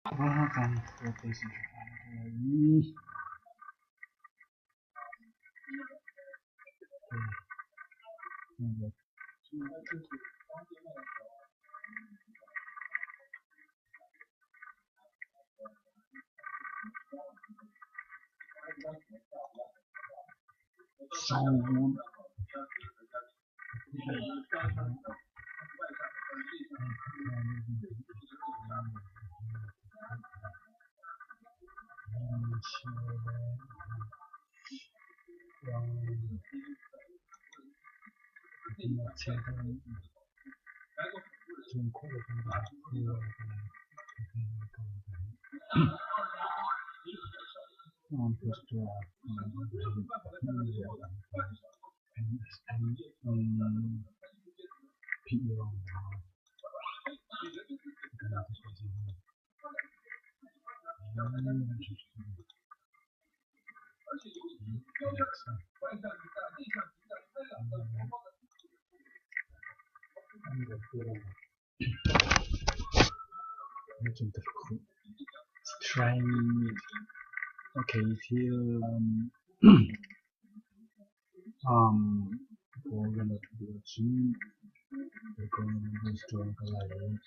Kan rotasi ini sound trying. Okay, feel we're gonna do a zoom. We're going to install the light.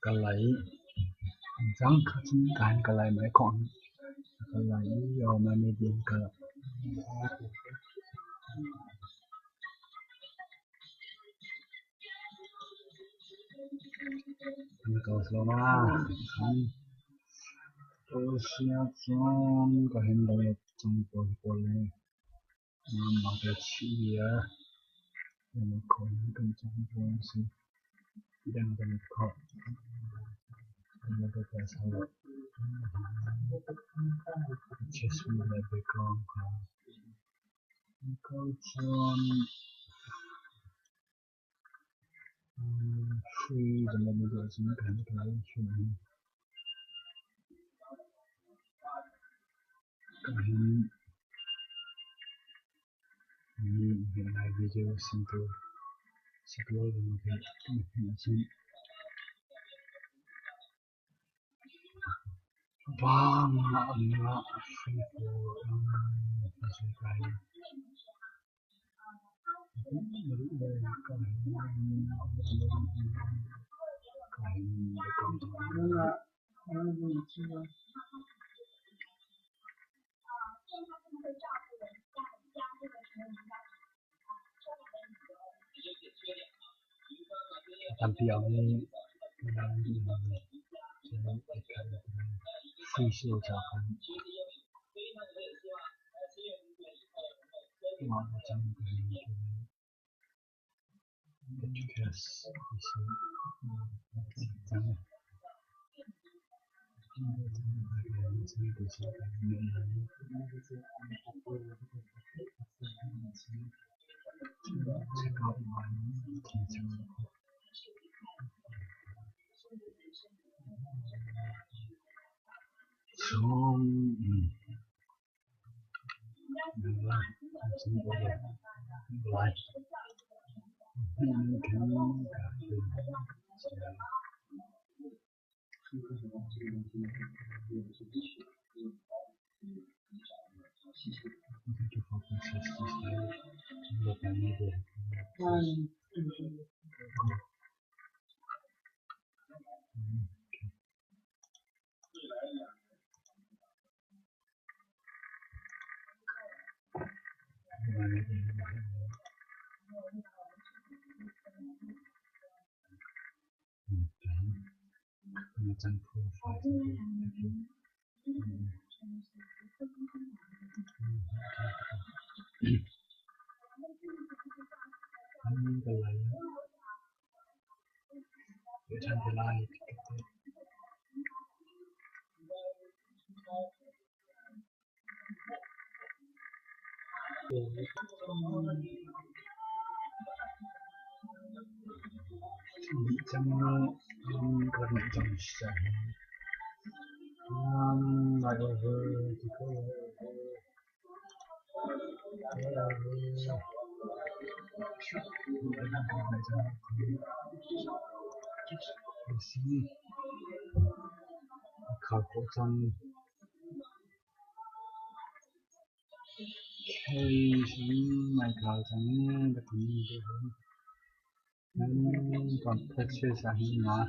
Cái lấy răng khăn càn cái lấy mấy con cái lấy rồi mà mình điện cái mình cầu slow mà tôi sẽ chọn cái hình này trong bộ này mà cái chỉ mình còn trong bộ gì đang cần học mình có thể sao được chỉ số là về con câu chọn free và mình có những cái chuyện hiện nay video simple simple là một cái vâng là free for cái làm việc như phi siêu cho con mọi trong podcast check out my teacher so like Amazon profile. The light. You turn the light. Trong sáng lại over thì có khảo cổ trong khi chúng mày khảo trong được nhiều hơn còn thật sự sáng mà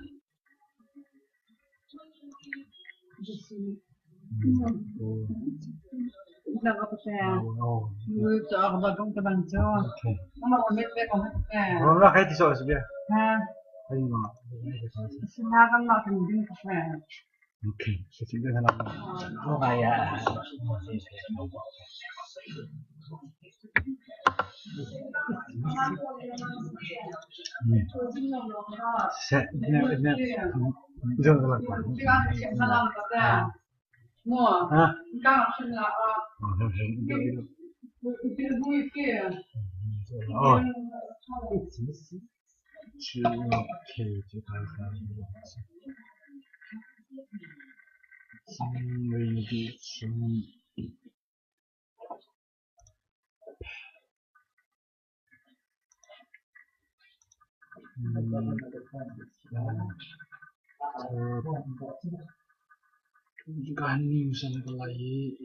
والله خيتي سؤال سبيع ايوه اوكي شوفي ده انا kayak 이런 거만 Ganni sana kalai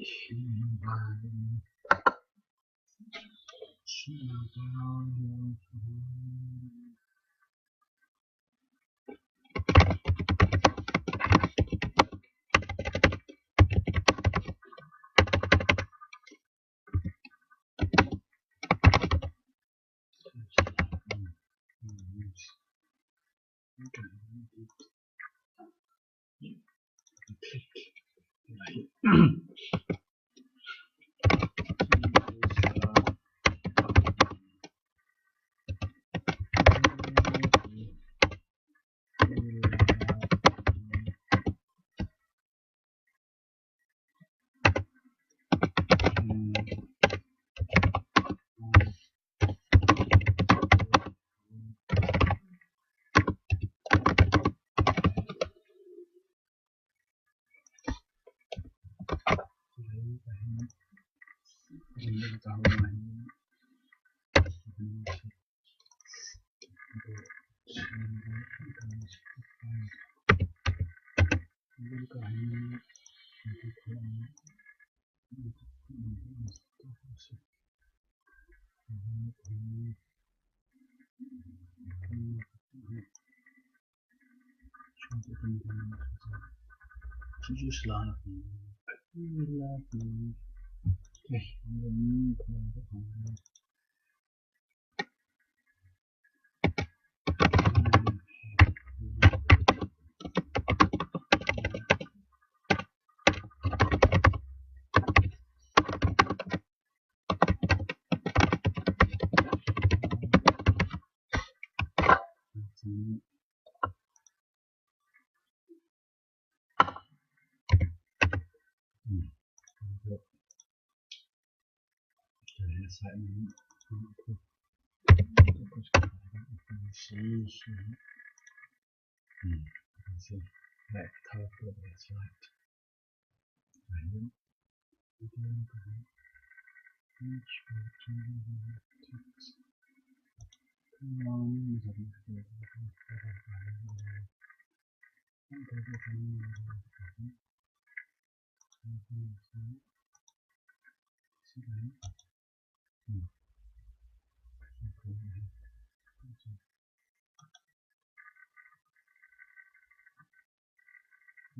可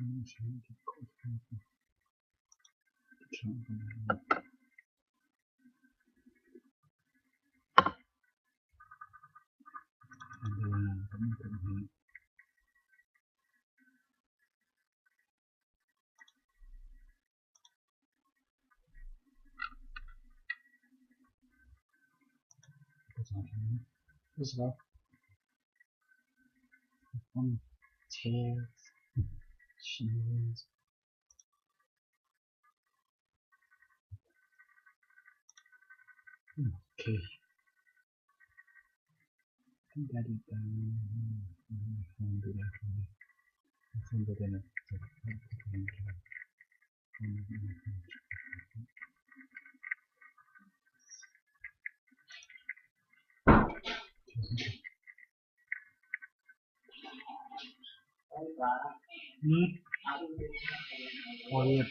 能是一点口头的成分。不知道。chairs, shoes. Okay. I think that is done. Oh, yep.